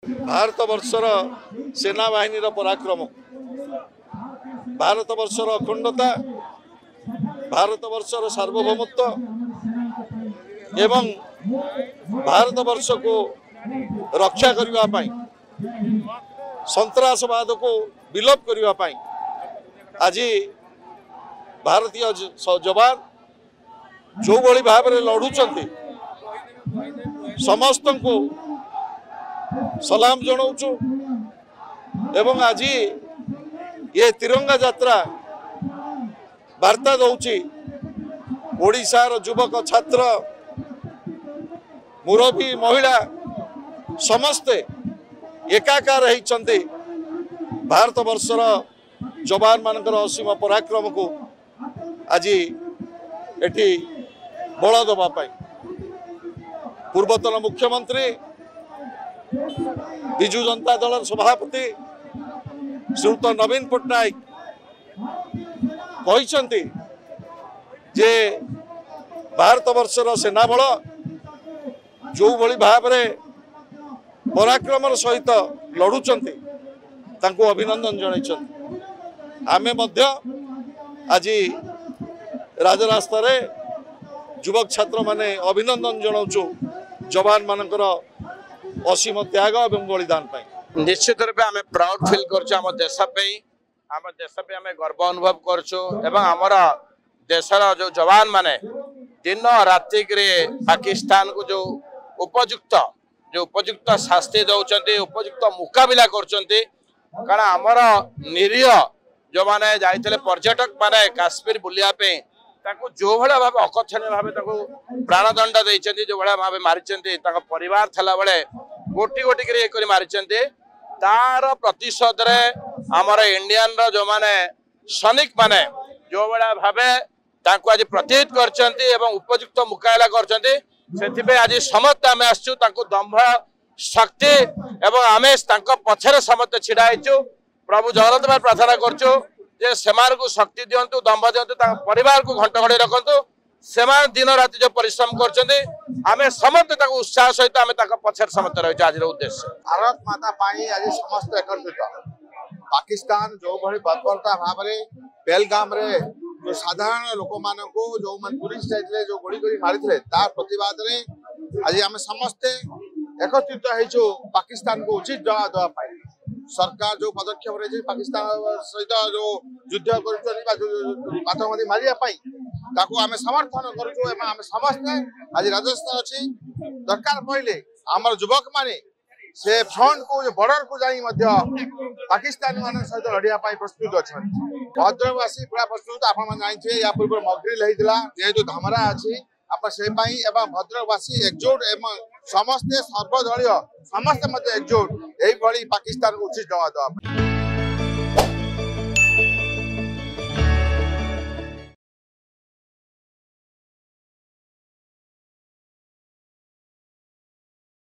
भारत वर्षर सेना बाहिनी पराक्रम, भारत वर्षर अखंडता, भारत वर्षर सार्वभौमत्व एवं भारत वर्ष को रक्षा करने, संतरासवाद को विलोप करने आज भारतीय जवान जो भली भाव में लड़ुंट समस्त को सलाम जनाऊँ एवं आज ये तिरंगा यात्रा वार्ता दौची ओडिशार युवक छात्र मुरबी महिला समस्ते एकाकार होती भारत वर्षर जवान मानकर असीम पराक्रम को आज एठी बल देवाई पूर्वतन मुख्यमंत्री विजु जनता दल सभापति श्रीयुत नवीन पट्टनायक कहते जे भारत वर्षर सेना बल जो भली भाव में पराक्रम सहित लड़ुंट अभिनंदन जन आमे आज राजरास्ता रे युवक छात्र माने अभिनंदन जनाऊँ जवान मानकर असीम त्याग और बलिदान पाई। निश्चित रूप आम प्राउड फिल कर देश आम गर्व अनुभव करमर देशर जो जवान माने दिन राति पाकिस्तान को जो उपयुक्त शास्ति दौरान उपयुक्त मुकाबला कर आमर निरीह जो मैंने जाते पर्यटक माने काश्मीर बुलायापी जो भाया भाव अकथनीय भाव प्राणदंड देते जो भाया भाव मारी परिवार थला बेले गोटी गोटी कर मारी तार प्रतिशोध रे आमर इंडियन जो माने सैनिक माने जो भाया भाव आज प्रतिहित कर उपयुक्त मुकाबला कर आज समस्त आम आसचु दंभ शक्ति एवं आम पछरे समस्त छिड़ा होइछु प्रभु जगन्नाथ प्रार्थना करचु जे सेमान को शक्ति दिंतु दंभ दिंतु परिवार को घंट घड़ी रखु से दिन राति जो परिश्रम कर समस्त उत्साह सहित आम पछर समस्त रही आज उद्देश्य भारत माता आज समस्त एकत्रित पाकिस्तान जो भली बर्बरता भाव में पहलगाम रे जो साधारण लोक मान जो पुलिस जाते जो गोली गोली मारी तार प्रतिवाद में आज आम समस्ते एकत्रित हो पाकिस्तान को उचित जवाब देवाई सरकार जो पदक्षेप रही पाकिस्तान सहित जो युद्ध करवादी मारे आम समर्थन करें समस्ते आज राजस्थान अच्छी दरकार पड़े आम युवक माने से फ्रंट को बॉर्डर को जाई पाकिस्तानी मान सहित लड़िया प्रस्तुत अच्छा भद्रकवासी पूरा प्रस्तुत आप जानते या पूर्व मगड्रिल होता जेहेतु धामरा अच्छी आप से भद्रकवासी एकजुट एवं समस्ते सर्वदलीय समस्ते एकजुट यही पाकिस्तान को उचित जवाब देवा।